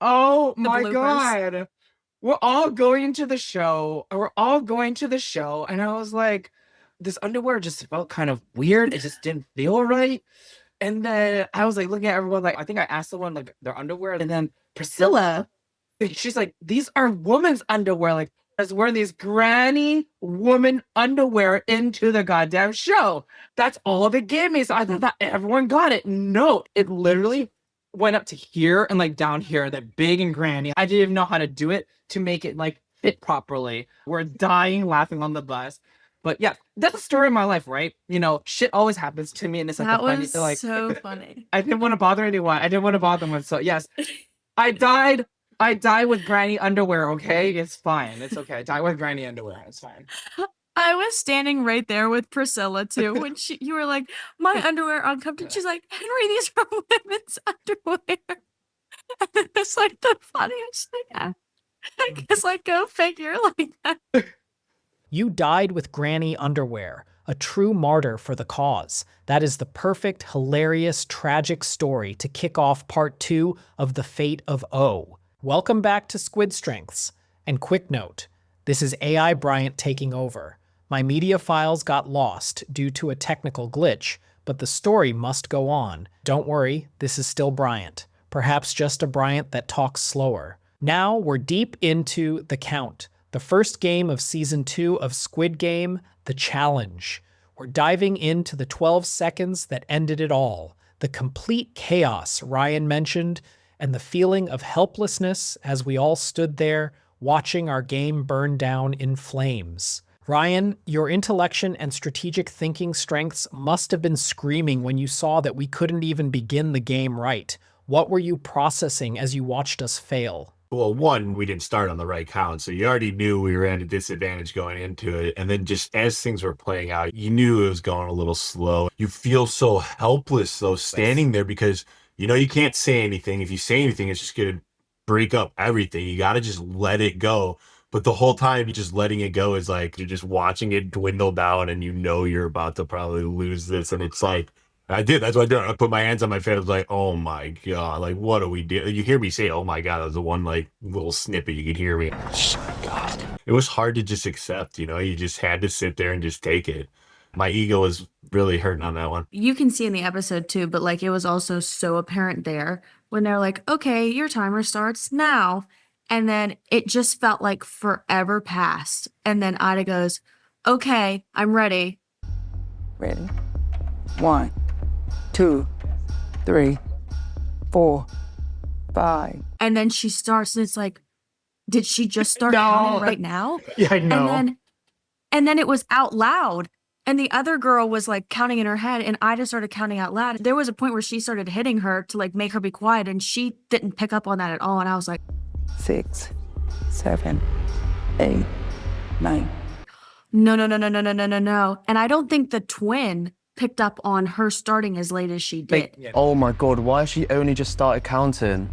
Oh The my bloopers. God. We're all going to the show. We're all going to the show. And I was like, this underwear just felt kind of weird. It just didn't feel right. And then I was like looking at everyone, like, I think I asked someone like their underwear. And then Priscilla, she's like, these are women's underwear. Like, I was wearing these granny woman underwear into the goddamn show. That's all they gave me. So I thought that everyone got it. No, it literally went up to here and like down here, that big and granny. I didn't even know how to do it to make it like fit properly. We're dying laughing on the bus. But yeah, that's the story of my life, right? You know, shit always happens to me, and it's like the That funny, was like so funny. I didn't want to bother anyone. I didn't want to bother them. So yes, I died. I died with granny underwear. Okay, it's fine. It's okay. I died with granny underwear. It's fine. I was standing right there with Priscilla too when you were like, my underwear uncomfortable. She's like, Henry, these are women's underwear. And it's like the funniest thing. I guess like go figure like that. You died with granny underwear, a true martyr for the cause. That is the perfect, hilarious, tragic story to kick off part 2 of The Fate of O. Welcome back to Squid Strengths. And quick note, this is AI Bryant taking over. My media files got lost due to a technical glitch, but the story must go on. Don't worry, this is still Bryant. Perhaps just a Bryant that talks slower. Now we're deep into The Count, the first game of Season 2 of Squid Game, The Challenge. We're diving into the 12 seconds that ended it all, the complete chaos Ryan mentioned, and the feeling of helplessness as we all stood there watching our game burn down in flames. Ryan, your intellection and strategic thinking strengths must have been screaming when you saw that we couldn't even begin the game right. What were you processing as you watched us fail? Well, one, we didn't start on the right count, so you already knew we were at a disadvantage going into it. And then just as things were playing out, you knew it was going a little slow. You feel so helpless, though, standing there because, you know, you can't say anything. If you say anything, it's just going to break up everything. You got to just let it go. But the whole time, you're just letting it go is like you're just watching it dwindle down and you know you're about to probably lose this. And it's like, I did. That's what I did. I put my hands on my face. I was like, oh my God. Like, what do we do? You hear me say, oh my God. That was the one like little snippet you could hear me. Oh my God. It was hard to just accept, you know, you just had to sit there and just take it. My ego was really hurting on that one. You can see in the episode too, but like it was also so apparent there when they're like, okay, your timer starts now. And then it just felt like forever passed. And then Ida goes, okay, I'm ready. Ready? 1, 2, 3, 4, 5. And then she starts, and it's like, did she just start counting right now? Yeah, I know. And then it was out loud. And the other girl was like counting in her head, and Ida started counting out loud. There was a point where she started hitting her to like make her be quiet, and she didn't pick up on that at all. And I was like, 6, 7, 8, 9. No. And I don't think the twin picked up on her starting as late as she did. Oh my God, why has she only just started counting?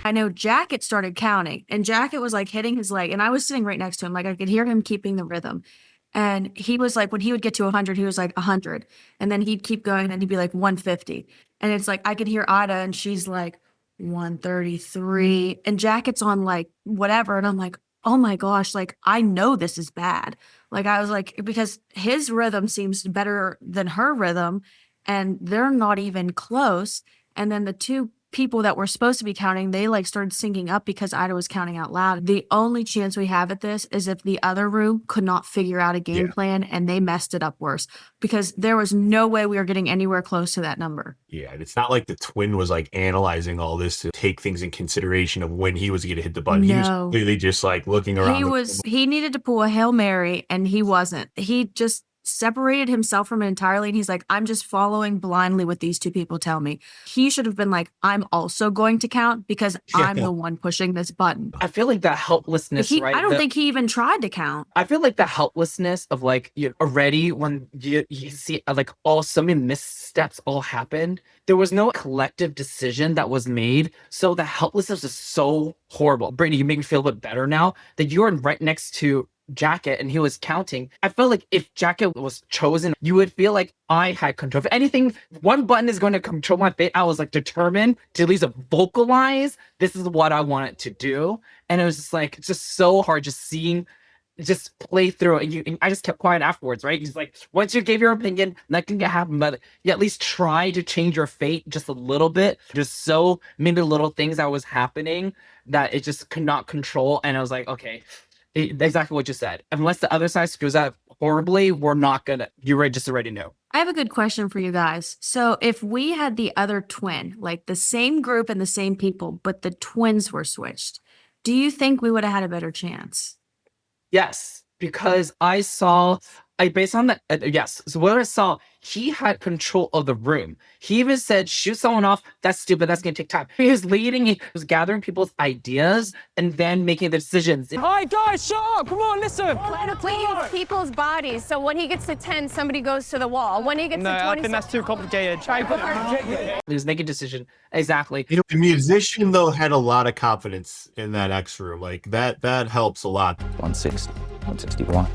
I know Jacket started counting, and Jacket was like hitting his leg, and I was sitting right next to him. Like I could hear him keeping the rhythm. And he was like, when he would get to 100, he was like 100. And then he'd keep going, and he'd be like 150. And it's like, I could hear Ada, and she's like 133. And Jacket's on like whatever. And I'm like, oh my gosh, like I know this is bad. Like I was like, because his rhythm seems better than her rhythm, and they're not even close. And then the two people that were supposed to be counting, they like started syncing up because Ida was counting out loud. The only chance we have at this is if the other room could not figure out a game plan and they messed it up worse, because there was no way we were getting anywhere close to that number. Yeah, and it's not like the twin was like analyzing all this to take things in consideration of when he was going to hit the button. He was completely just like looking around. He needed to pull a Hail Mary, and he wasn't. He just separated himself from it entirely, and he's like, I'm just following blindly what these two people tell me. He should have been like, I'm also going to count because I'm the one pushing this button. I feel like that helplessness, right? I don't think he even tried to count. I feel like the helplessness of like you already when you see like all so many missteps all happened. There was no collective decision that was made. So the helplessness is so horrible. Brittany, you make me feel a bit better now that you're right next to Jacket and he was counting, I felt like if Jacket was chosen, you would feel like I had control. If anything, one button is going to control my fate. I was like determined to at least vocalize this is what I wanted to do. And it was just like, it's just so hard just seeing just play through it. And I just kept quiet afterwards, right? He's like, once you gave your opinion, nothing can happen, but you at least try to change your fate just a little bit. Just so many little things that was happening that it just could not control. And I was like, okay, exactly what you said. Unless the other side screws up horribly, we're not gonna. You just already know. I have a good question for you guys. So if we had the other twin, like the same group and the same people, but the twins were switched, do you think we would have had a better chance? Yes, because based on the, yes. So what I saw, he had control of the room. He even said, shoot someone off. That's stupid. That's going to take time. He was leading, he was gathering people's ideas and then making the decisions. Hi guys, shut up. Come on, listen. We use people's bodies. So when he gets to 10, somebody goes to the wall. When he gets to 20, I think that's too complicated. He was making a decision. Exactly. You know, the musician though had a lot of confidence in that X room. Like that helps a lot. 160, 161.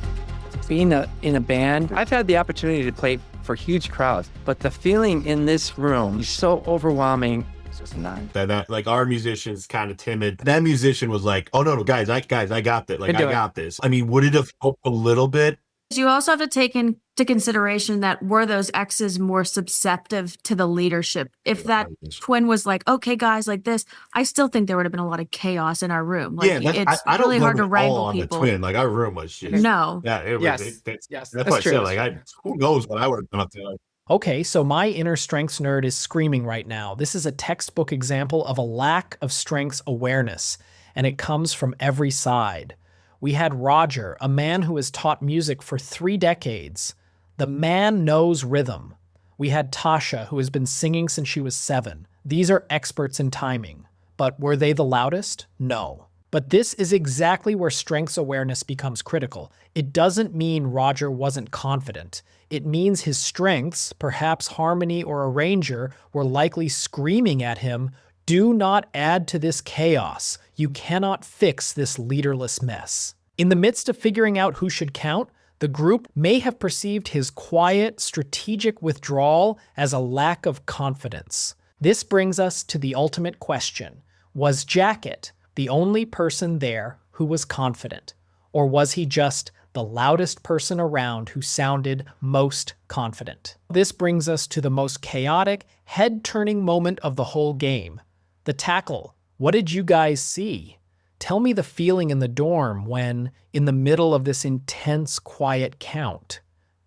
Being in a band, I've had the opportunity to play for huge crowds, but the feeling in this room is so overwhelming. It's just not. That like our musician's kind of timid. That musician was like, "Oh no, guys, I got that. Like I got this." I mean, would it have helped a little bit? You also have to take into consideration that were those exes more susceptible to the leadership? If that twin was like, okay, guys, like this, I still think there would have been a lot of chaos in our room. Like, Yeah, it's I don't really hard to blame it all wrangle on people. the twin. Like our room was just No. Yeah, it was. Yes. That's That's what I true. said. Like who knows what I would have done up there. Like, Okay, so my inner strengths nerd is screaming right now. This is a textbook example of a lack of strengths awareness, and it comes from every side. We had Roger, a man who has taught music for 3 decades. The man knows rhythm. We had Tasha, who has been singing since she was 7. These are experts in timing. But were they the loudest? No. But this is exactly where strengths awareness becomes critical. It doesn't mean Roger wasn't confident. It means his strengths, perhaps harmony or arranger, were likely screaming at him, "Do not add to this chaos. You cannot fix this leaderless mess." In the midst of figuring out who should count, the group may have perceived his quiet, strategic withdrawal as a lack of confidence. This brings us to the ultimate question. Was Jacket the only person there who was confident? Or was he just the loudest person around who sounded most confident? This brings us to the most chaotic, head-turning moment of the whole game. The tackle. What did you guys see? Tell me the feeling in the dorm when, in the middle of this intense, quiet count,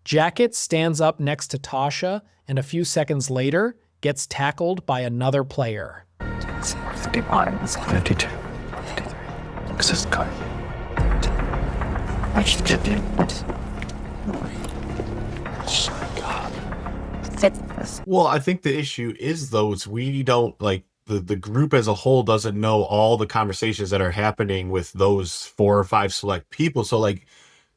Jacket stands up next to Tasha and a few seconds later gets tackled by another player. 51, 52, 53. Look at this guy. I should get in. well, I think the issue is though, is we don't like the group as a whole doesn't know all the conversations that are happening with those 4 or 5 select people. So like,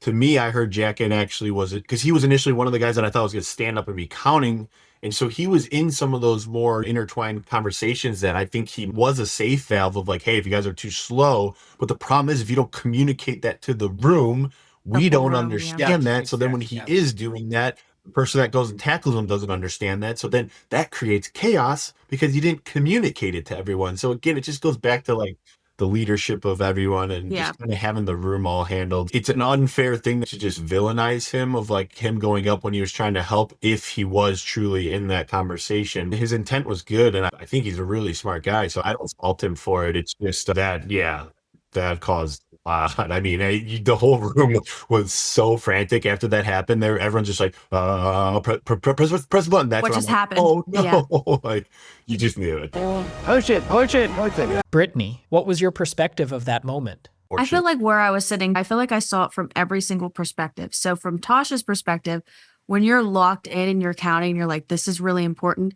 to me, I heard Jacket actually was it because he was initially one of the guys that I thought was going to stand up and be counting. And so he was in some of those more intertwined conversations that I think he was a safe valve of like, hey, if you guys are too slow. But the problem is if you don't communicate that to the room, we don't understand that. So then when he is doing that, the person that goes and tackles him doesn't understand that. So then that creates chaos because you didn't communicate it to everyone. So again, it just goes back to like the leadership of everyone and just kind of having the room all handled. It's an unfair thing to just villainize him of like him going up when he was trying to help if he was truly in that conversation. His intent was good and I think he's a really smart guy. So I don't fault him for it. It's just that, that caused I mean, the whole room was so frantic after that happened. Everyone's just like, press button. That's what just happened. Oh no! Like you just knew it. Push it. Brittany, what was your perspective of that moment? I feel like where I was sitting, I feel like I saw it from every single perspective. So from Tasha's perspective, when you're locked in and you're counting, you're like, this is really important.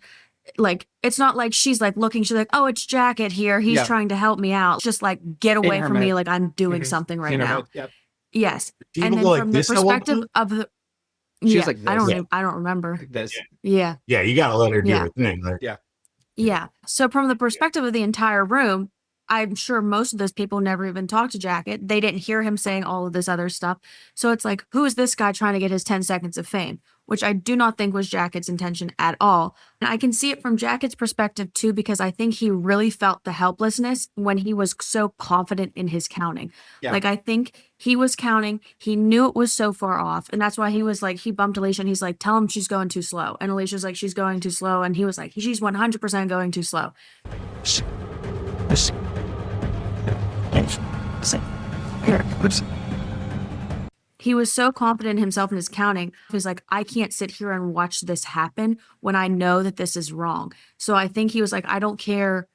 Like, it's not like she's like looking, she's like, oh, it's Jacket here. He's trying to help me out. Just like, get away from me. Like, I'm doing something right now. Yes. And then from the perspective of the, she was like this. I don't remember. Like this. Yeah. Yeah, you got to let her do her thing. Like, Yeah. So from the perspective of the entire room, I'm sure most of those people never even talked to Jacket. They didn't hear him saying all of this other stuff. So it's like, who is this guy trying to get his 10 seconds of fame? Which I do not think was Jacket's intention at all. And I can see it from Jacket's perspective too, because I think he really felt the helplessness when he was so confident in his counting. Yeah. Like, I think he was counting, he knew it was so far off. And that's why he was like, he bumped Alicia and he's like, tell him she's going too slow. And Alicia's like, she's going too slow. And he was like, she's 100% going too slow. He was so confident in himself and his counting. He's like, I can't sit here and watch this happen when I know that this is wrong. So I think he was like, I don't care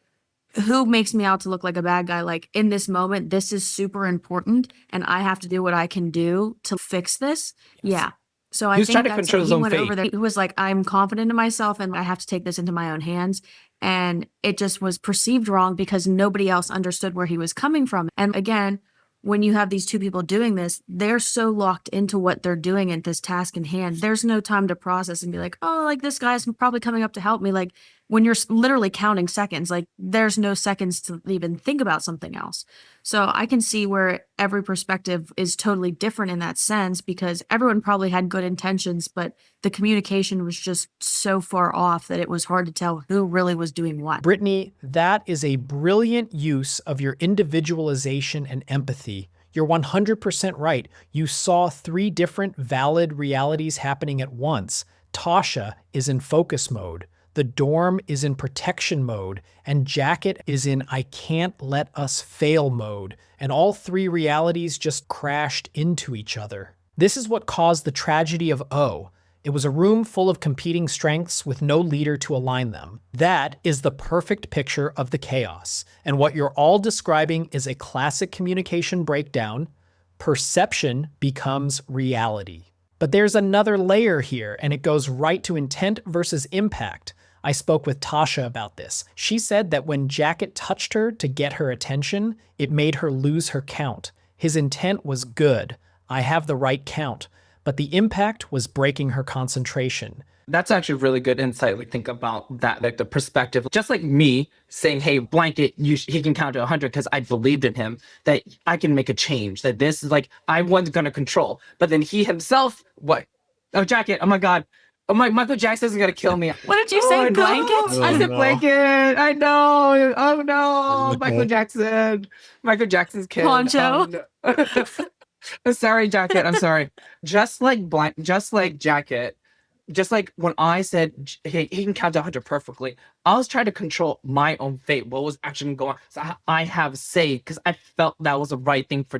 who makes me out to look like a bad guy. Like, in this moment, this is super important and I have to do what I can do to fix this. Yeah. So I He was think trying to that's control it. his He own went fate. over there. He was like, I'm confident in myself and I have to take this into my own hands. And it just was perceived wrong because nobody else understood where he was coming from. And again, when you have these two people doing this, they're so locked into what they're doing at this task in hand. There's no time to process and be like, oh, like this guy's probably coming up to help me. Like, when you're literally counting seconds, like there's no seconds to even think about something else. So I can see where every perspective is totally different in that sense, because everyone probably had good intentions, but the communication was just so far off that it was hard to tell who really was doing what. Brittany, that is a brilliant use of your individualization and empathy. You're 100% right. You saw 3 different valid realities happening at once. Tasha is in focus mode. The dorm is in protection mode, and Jacket is in I can't let us fail mode, and all 3 realities just crashed into each other. This is what caused the tragedy of O. It was a room full of competing strengths with no leader to align them. That is the perfect picture of the chaos, and what you're all describing is a classic communication breakdown. Perception becomes reality. But there's another layer here, and it goes right to intent versus impact. I spoke with Tasha about this. She said that when Jacket touched her to get her attention, it made her lose her count. His intent was good. I have the right count. But the impact was breaking her concentration. That's actually really good insight. Like, think about that, like the perspective. Just like me saying, hey, blanket, he can count to 100 because I believed in him, that I can make a change, that this is like, I wasn't going to control. But then he himself, what? Oh, Jacket, oh my God. Oh my, Michael Jackson's going to kill me. What did you say, blankets? I said blanket. I know. Oh no. Michael Jackson. Michael Jackson's kid. Poncho. No. I'm sorry, Jacket. I'm sorry. Just like Jacket, just like when I said he can count to 100 perfectly, I was trying to control my own fate, what was actually going on. So I have say, because I felt that was the right thing for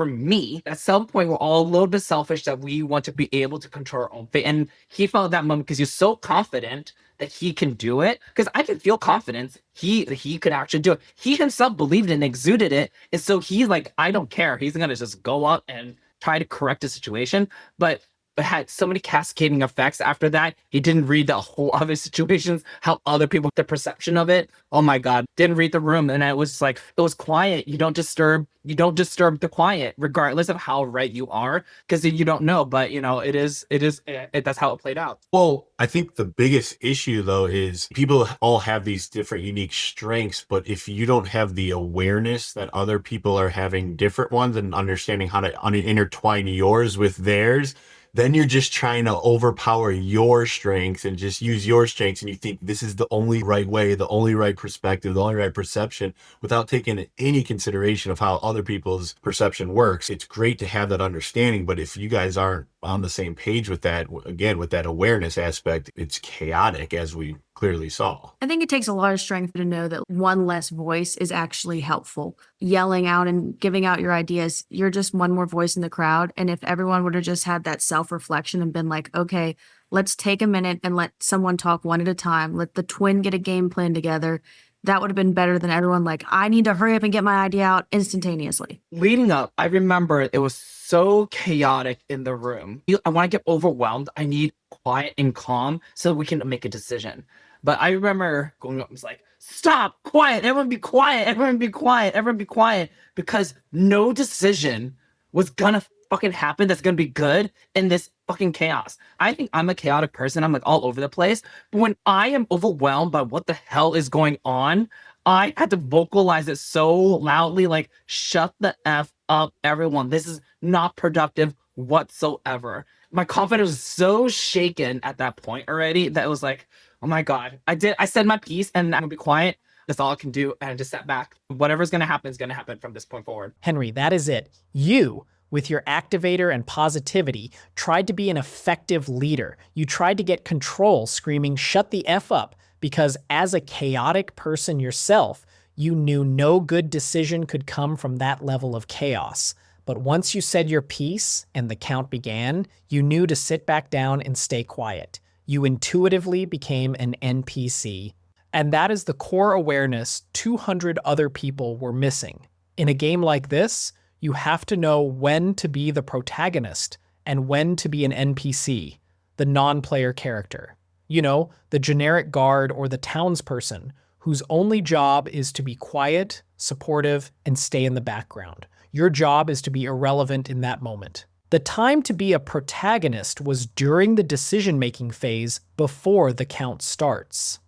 me. At some point, we're all a little bit selfish that we want to be able to control our own fate. And he felt that moment because he's so confident that he can do it. Because I can feel confidence. He could actually do it. He himself believed and exuded it. And so he's like, I don't care. He's going to just go up and try to correct the situation. But had so many cascading effects after that. He didn't read the whole other situations, how other people, the perception of it. Oh my God, didn't read the room. And it was like, it was quiet. You don't disturb the quiet, regardless of how right you are, because you don't know. But you know, that's how it played out. Well, I think the biggest issue though is people all have these different unique strengths, but if you don't have the awareness that other people are having different ones and understanding how to intertwine yours with theirs, then you're just trying to overpower your strengths and just use your strengths. And you think this is the only right way, the only right perspective, the only right perception, without taking any consideration of how other people's perception works. It's great to have that understanding, but if you guys aren't on the same page with that, again, with that awareness aspect, it's chaotic, as we clearly saw. I think it takes a lot of strength to know that one less voice is actually helpful. Yelling out and giving out your ideas, you're just one more voice in the crowd. And if everyone would have just had that self-reflection and been like, okay, let's take a minute and let someone talk one at a time, let the twin get a game plan together, that would have been better than everyone like, I need to hurry up and get my idea out instantaneously. Leading up, I remember it was so chaotic in the room. I want to get overwhelmed. I need quiet and calm so we can make a decision. But I remember going up and was like, stop, quiet, everyone be quiet, everyone be quiet, everyone be quiet. Because no decision was gonna fucking happen that's gonna be good in this fucking chaos. I think I'm a chaotic person. I'm like all over the place. But when I am overwhelmed by what the hell is going on, I had to vocalize it so loudly, like, shut the F up, everyone. This is not productive whatsoever. My confidence was so shaken at that point already that it was like, oh my God. I said my piece and I'm gonna be quiet. That's all I can do. And I just sat back. Whatever's gonna happen is gonna happen from this point forward. Henry, that is it. You, with your activator and positivity, tried to be an effective leader. You tried to get control, screaming, shut the F up, because as a chaotic person yourself, you knew no good decision could come from that level of chaos. But once you said your piece and the count began, you knew to sit back down and stay quiet. You intuitively became an NPC. And that is the core awareness 200 other people were missing. In a game like this, you have to know when to be the protagonist and when to be an NPC, the non-player character. You know, the generic guard or the townsperson whose only job is to be quiet, supportive, and stay in the background. Your job is to be irrelevant in that moment. The time to be a protagonist was during the decision-making phase before the count starts.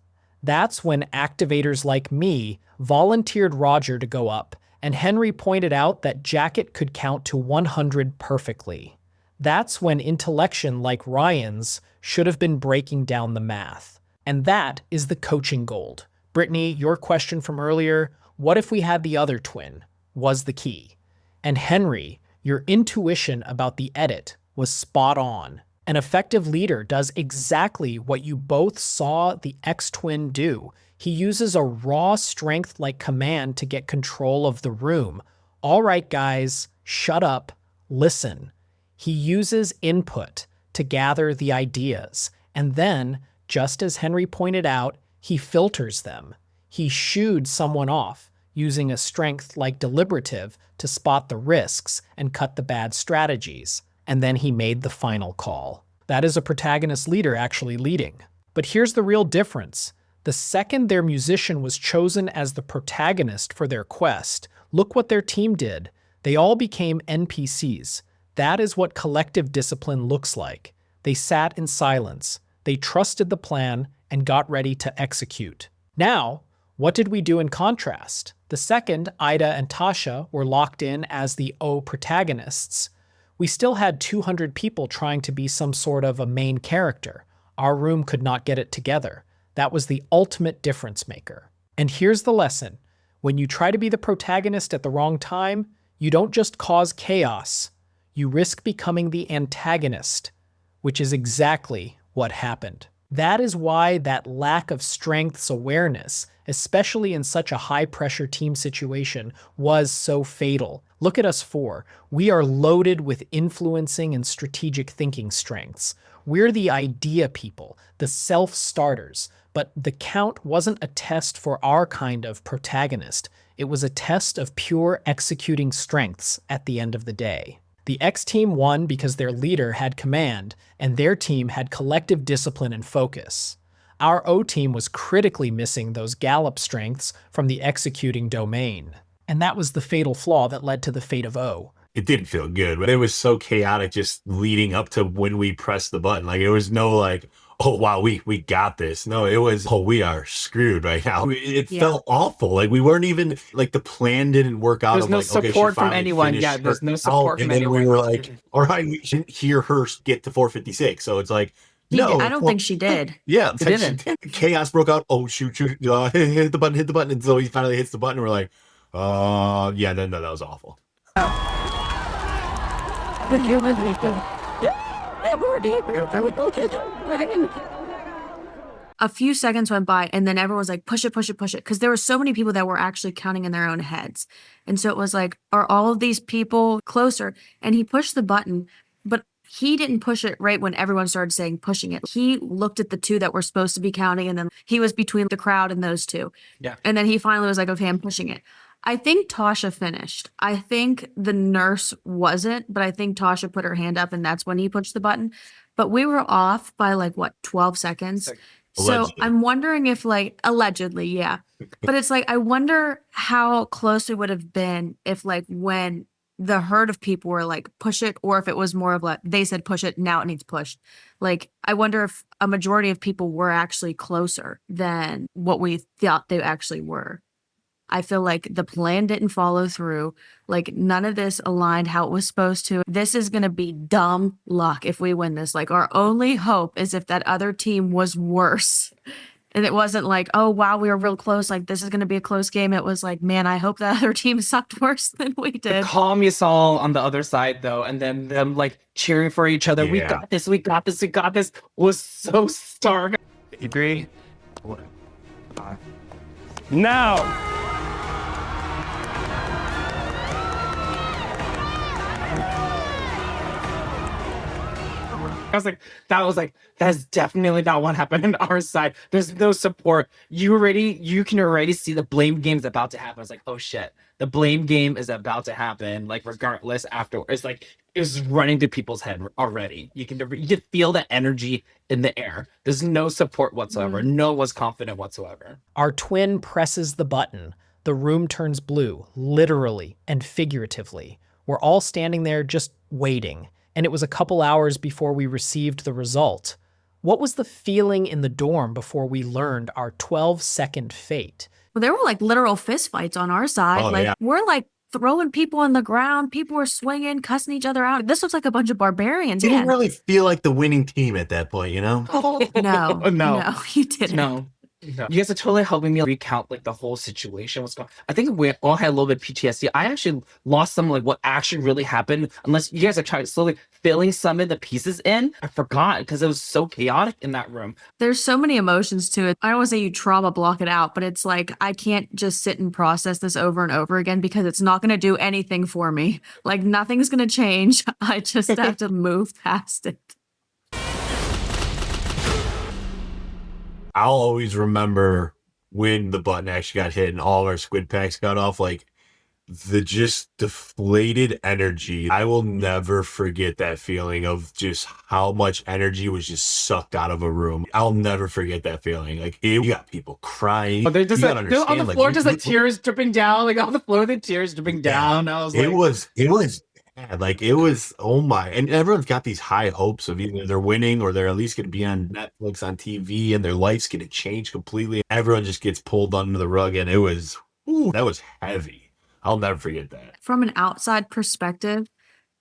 That's when activators like me volunteered Roger to go up, and Henry pointed out that Jacket could count to 100 perfectly. That's when intellection like Ryan's should have been breaking down the math. And that is the coaching gold. Brittany, your question from earlier, what if we had the other twin, was the key. And Henry, your intuition about the edit was spot on. An effective leader does exactly what you both saw the X-twin do. He uses a raw strength-like command to get control of the room. All right, guys, shut up, listen. He uses input to gather the ideas, and then, just as Henry pointed out, he filters them. He shooed someone off, using a strength like deliberative to spot the risks and cut the bad strategies, and then he made the final call. That is a protagonist leader actually leading. But here's the real difference. The second their musician was chosen as the protagonist for their quest, look what their team did. They all became NPCs. That is what collective discipline looks like. They sat in silence. They trusted the plan and got ready to execute. Now, what did we do in contrast? The second, Ida and Tasha, were locked in as the O protagonists. We still had 200 people trying to be some sort of a main character. Our room could not get it together. That was the ultimate difference maker. And here's the lesson. When you try to be the protagonist at the wrong time, you don't just cause chaos. You risk becoming the antagonist, which is exactly what happened. That is why that lack of strengths awareness, especially in such a high-pressure team situation, was so fatal. Look at us four. We are loaded with influencing and strategic thinking strengths. We're the idea people, the self-starters. But the count wasn't a test for our kind of protagonist. It was a test of pure executing strengths at the end of the day. The X team won because their leader had command, and their team had collective discipline and focus. Our O team was critically missing those Gallup strengths from the executing domain. And that was the fatal flaw that led to the fate of O. It didn't feel good, but it was so chaotic just leading up to when we pressed the button. Like, it was no like, oh, wow, we got this. No, it was, oh, we are screwed right now. It felt awful. Like, we weren't even, like, the plan didn't work out. There's no support from anyone. Yeah, there's no support from anyone. And then we were like, all right, we shouldn't hear her get to 456. So it's like, no. I don't think she did. Yeah, She didn't. Chaos broke out. Oh, shoot, hit the button. And so he finally hits the button. And we're like, yeah, no, that was awful. A few seconds went by and then everyone was like, push it. Because there were so many people that were actually counting in their own heads. And so it was like, are all of these people closer? And he pushed the button, but he didn't push it right when everyone started saying pushing it. He looked at the two that were supposed to be counting and then he was between the crowd and those two. Yeah. And then he finally was like, okay, I'm pushing it. I think Tasha finished. I think the nurse wasn't, but I think Tasha put her hand up and that's when he pushed the button. But we were off by 12 seconds. Allegedly. So I'm wondering if allegedly, yeah. But it's I wonder how close it would have been if when the herd of people were push it, or if it was more of they said push it, now it needs pushed. I wonder if a majority of people were actually closer than what we thought they actually were. I feel like the plan didn't follow through. Like none of this aligned how it was supposed to. This is going to be dumb luck if we win this. Like our only hope is if that other team was worse. And it wasn't like, oh, wow, we were real close. Like, this is going to be a close game. It was like, man, I hope that other team sucked worse than we The did. calm you saw on the other side, though, and then them like cheering for each other. We Yeah. got this. We got this. We got this. Was so stark. 3, Now. I was like, that's definitely not what happened on our side. There's no support. You can already see the blame game's about to happen. I was like, oh shit, the blame game is about to happen. Like regardless, afterwards, like it's running to people's head already. You can feel the energy in the air. There's no support whatsoever. No one's confident whatsoever. Our twin presses the button. The room turns blue, literally and figuratively. We're all standing there just waiting. And it was a couple hours before we received the result. What was the feeling in the dorm before we learned our 12-second fate? Well, there were like literal fist fights on our side. Oh, like yeah. we're like throwing people on the ground. People were swinging, cussing each other out. This looks like a bunch of barbarians. Didn't Yeah. really feel like the winning team at that point, you know? No, you didn't. No. You guys are totally helping me recount like the whole situation. What's going? I think we all had a little bit of PTSD. I actually lost some like what actually really happened. Unless you guys are trying slowly filling some of the pieces in, I forgot because it was so chaotic in that room. There's so many emotions to it. I don't want to say you trauma block it out, but it's like I can't just sit and process this over and over again because it's not going to do anything for me. Like nothing's going to change. I just have to move past it. I'll always remember when the button actually got hit and all our squid packs got off, like the just deflated energy. I will never forget that feeling of just how much energy was just sucked out of a room. I'll never forget that feeling. Like you got people crying. Oh, they're just You like gotta they're on the understand, floor, like, just like tears dripping down, like on the floor, the tears dripping down. I was like, it was bad. Like it was, oh my, and everyone's got these high hopes of either they're winning or they're at least going to be on Netflix on TV and their life's going to change completely. Everyone just gets pulled under the rug, and it was, that was heavy. I'll never forget that. From an outside perspective,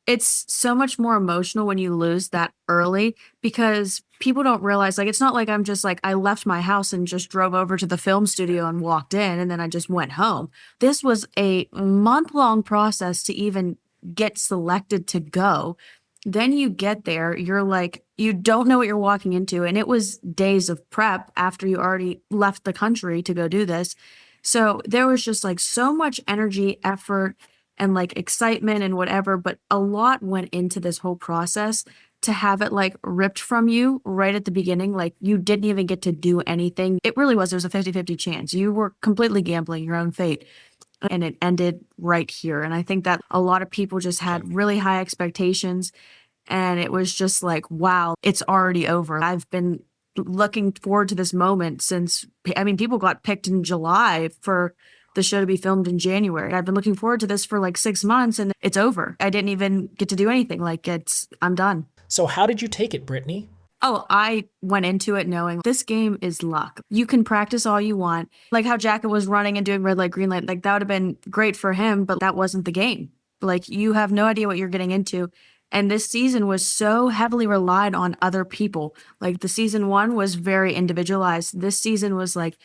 it's so much more emotional when you lose that early because people don't realize, like, it's not like I'm just like, I left my house and just drove over to the film studio and walked in and then I just went home. This was a month-long process to even get selected to go. Then you get there, you're like, you don't know what you're walking into. And it was days of prep after you already left the country to go do this. So there was just like so much energy, effort, and like excitement and whatever, but a lot went into this whole process to have it like ripped from you right at the beginning. Like you didn't even get to do anything. It really was, there was a 50-50 chance. You were completely gambling your own fate. And it ended right here. And I think that a lot of people just had really high expectations. And it was just like, wow, it's already over. I've been looking forward to this moment since, I mean, people got picked in July for the show to be filmed in January. I've been looking forward to this for like 6 months and it's over. I didn't even get to do anything. Like I'm done. So how did you take it, Brittany? Oh, I went into it knowing this game is luck. You can practice all you want. Like how Jacket was running and doing red light, green light. Like that would have been great for him, but that wasn't the game. Like you have no idea what you're getting into. And this season was so heavily relied on other people. Like the season 1 was very individualized. This season was like,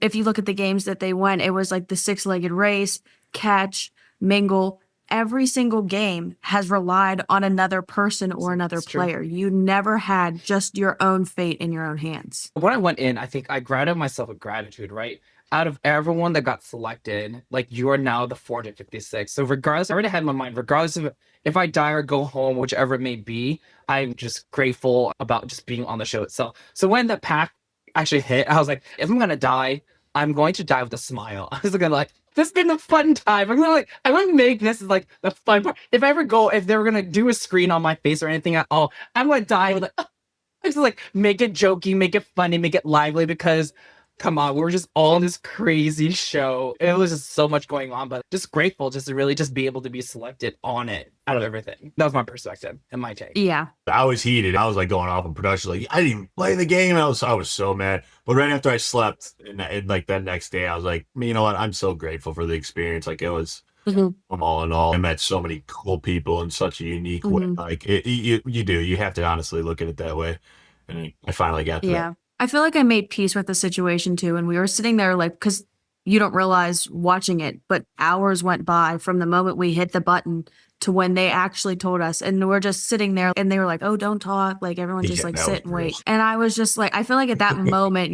if you look at the games that they went, it was like the 6-legged race, catch, mingle. Every single game has relied on another person or another player. You never had just your own fate in your own hands. when I went in, I think I granted myself a gratitude, right? Out of everyone that got selected, like you are now the 456. So regardless, I already had in my mind, regardless of if I die or go home, whichever it may be, I'm just grateful about just being on the show itself. So when the pack actually hit, I was like, if I'm gonna die, I'm going to die with a smile. I was gonna like, this has been a fun time. I'm gonna make this like the fun part. If they were gonna do a screen on my face or anything at all, I'm gonna die with like, I just like make it jokey, make it funny, make it lively because come on, we were just all in this crazy show. It was just so much going on, but just grateful just to really just be able to be selected on it out of everything. That was my perspective and my take. Yeah. I was heated. I was like going off in production, like I didn't even play the game. I was so mad. But right after I slept, and like that next day, I was like, you know what? I'm so grateful for the experience. Like it was all in all, I met so many cool people in such a unique way. Like you have to honestly look at it that way. And I finally got to that. I feel like I made peace with the situation too. And we were sitting there like, because you don't realize watching it, but hours went by from the moment we hit the button to when they actually told us. And we're just sitting there and they were like, oh, don't talk. Like everyone just like sit and wait. And I was just like, I feel like at that moment,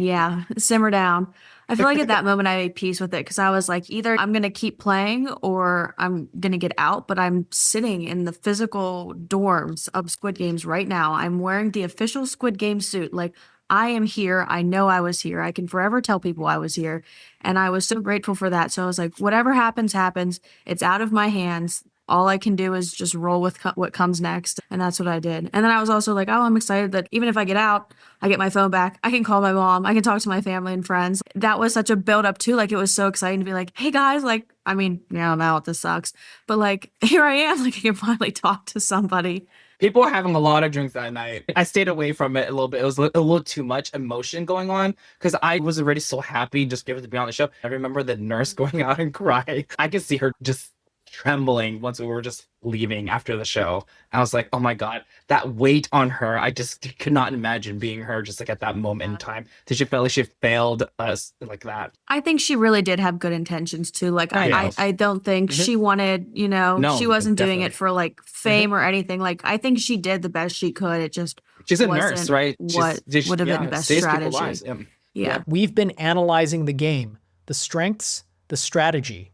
simmer down. I feel like at that moment I made peace with it because I was like, either I'm going to keep playing or I'm going to get out, but I'm sitting in the physical dorms of Squid Games right now. I'm wearing the official Squid Game suit. Like I am here. I know I was here. I can forever tell people I was here. And I was so grateful for that. So I was like, whatever happens, happens. It's out of my hands. All I can do is just roll with what comes next. And that's what I did. And then I was also like, oh, I'm excited that even if I get out, I get my phone back. I can call my mom. I can talk to my family and friends. That was such a build up too. Like it was so exciting to be like, hey guys, like, I mean, now this sucks. But like, here I am. Like I can finally talk to somebody. People were having a lot of drinks that night. I stayed away from it a little bit. It was a little too much emotion going on because I was already so happy just given to be on the show. I remember the nurse going out and crying. I could see her just trembling once we were just leaving after the show. I was like, oh my God, that weight on her. I just could not imagine being her just like at that moment in time. Did she feel like she failed us like that? I think she really did have good intentions too. Like I don't think she wanted, No, she wasn't doing definitely. it for like fame or anything. Like I think she did the best she could. It just She's a wasn't nurse, right? what would have been the best saves people's strategy. lives. Yeah. We've been analyzing the game, the strengths, the strategy,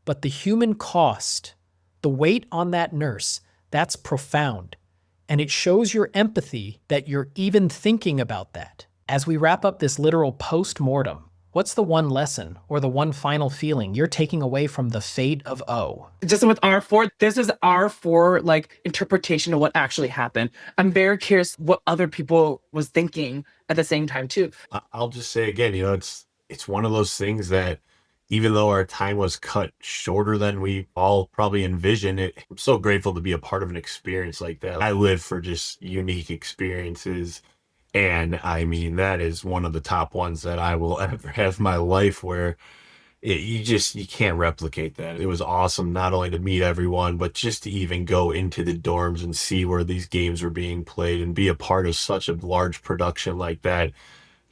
but the human cost, the weight on that nurse, that's profound. And it shows your empathy that you're even thinking about that. As we wrap up this literal post-mortem, what's the one lesson or the one final feeling you're taking away from the fate of O? Just with R4, this is R4 like interpretation of what actually happened. I'm very curious what other people was thinking at the same time too. I'll just say again, it's one of those things that even though our time was cut shorter than we all probably envisioned it, I'm so grateful to be a part of an experience like that. I live for just unique experiences. And I mean, that is one of the top ones that I will ever have in my life where you can't replicate that. It was awesome not only to meet everyone, but just to even go into the dorms and see where these games were being played and be a part of such a large production like that.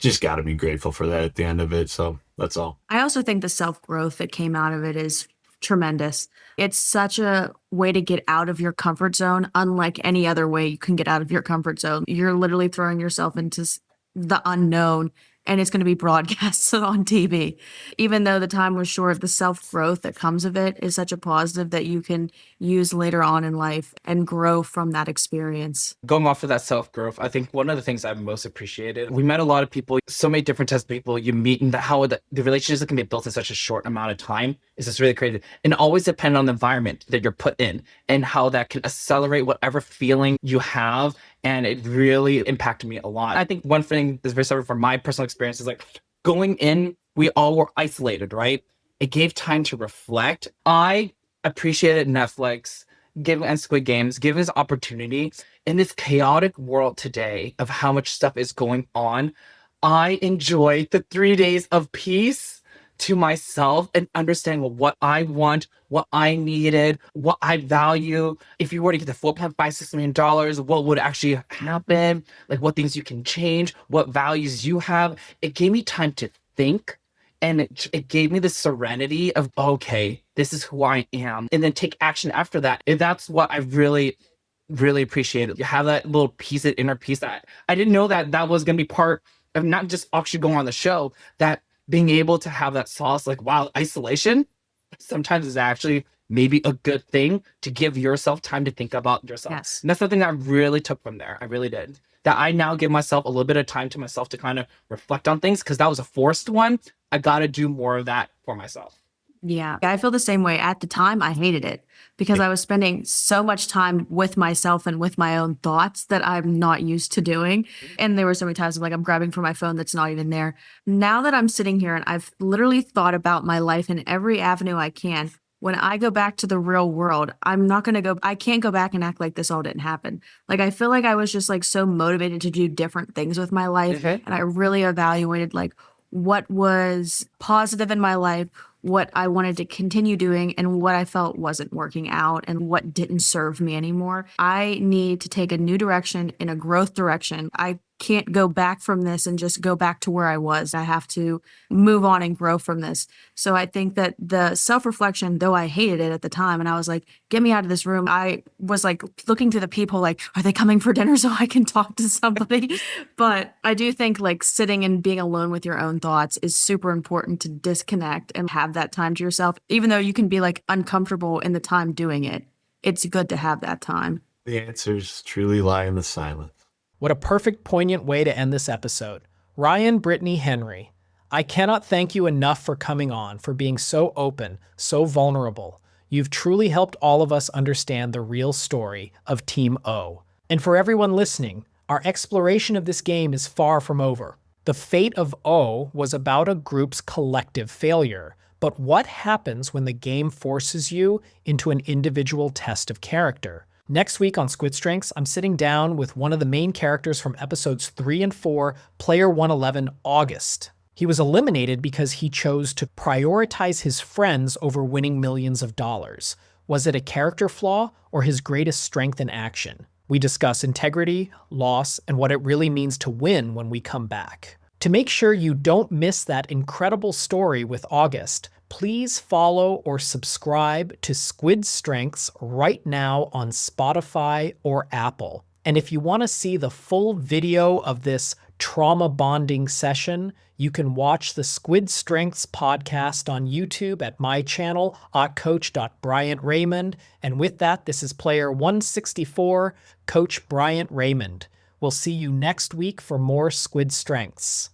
Just got to be grateful for that at the end of it. So that's all. I also think the self-growth that came out of it is tremendous. It's such a way to get out of your comfort zone, unlike any other way you can get out of your comfort zone. You're literally throwing yourself into the unknown, and it's going to be broadcasted on TV. Even though the time was short, the self-growth that comes of it is such a positive that you can use later on in life and grow from that experience. Going off of that self-growth, I think one of the things I've most appreciated, we met a lot of people, so many different types of people you meet, and how the relationships that can be built in such a short amount of time is just really crazy. And always depend on the environment that you're put in and how that can accelerate whatever feeling you have. And it really impacted me a lot. I think one thing that's very separate from my personal experience is like going in, we all were isolated, right? It gave time to reflect. I appreciated Netflix and Squid Games giving us opportunity in this chaotic world today of how much stuff is going on. I enjoyed the 3 days of peace to myself and understanding what I want, what I needed, what I value. If you were to get the $4.56 million, what would actually happen? Like what things you can change, what values you have. It gave me time to think, and it gave me the serenity of, okay, this is who I am, and then take action after that. And that's what I really appreciated. You have that little piece, that inner peace that I didn't know that was going to be part of not just actually going on the show, that being able to have that sauce, like, wow, isolation sometimes is actually maybe a good thing to give yourself time to think about yourself. Yes. And that's something that I really took from there. I really did. That I now give myself a little bit of time to myself to kind of reflect on things, because that was a forced one. I got to do more of that for myself. Yeah, I feel the same way. At the time, I hated it because I was spending so much time with myself and with my own thoughts that I'm not used to doing. And there were so many times I'm grabbing for my phone that's not even there. Now that I'm sitting here and I've literally thought about my life in every avenue I can, when I go back to the real world, I can't go back and act like this all didn't happen. Like, I feel like I was just like so motivated to do different things with my life. Okay. And I really evaluated like what was positive in my life, what I wanted to continue doing, and what I felt wasn't working out and what didn't serve me anymore. I need to take a new direction in a growth direction. I can't go back from this and just go back to where I was. I have to move on and grow from this. So I think that the self-reflection, though I hated it at the time, and I was like, get me out of this room. I was like looking to the people like, are they coming for dinner so I can talk to somebody? But I do think like sitting and being alone with your own thoughts is super important to disconnect and have that time to yourself. Even though you can be like uncomfortable in the time doing it, it's good to have that time. The answers truly lie in the silence. What a perfect, poignant way to end this episode. Ryan, Brittany, Henry, I cannot thank you enough for coming on, for being so open, so vulnerable. You've truly helped all of us understand the real story of Team O. And for everyone listening, our exploration of this game is far from over. The fate of O was about a group's collective failure. But what happens when the game forces you into an individual test of character? Next week on Squid Strengths, I'm sitting down with one of the main characters from episodes 3 and 4, Player 111, August. He was eliminated because he chose to prioritize his friends over winning millions of dollars. Was it a character flaw or his greatest strength in action? We discuss integrity, loss, and what it really means to win when we come back. To make sure you don't miss that incredible story with August, please follow or subscribe to Squid Strengths right now on Spotify or Apple. And if you want to see the full video of this trauma bonding session, you can watch the Squid Strengths podcast on YouTube at my channel, @coach.bryant_raymond. And with that, this is player 164, Coach Bryant Raymond. We'll see you next week for more Squid Strengths.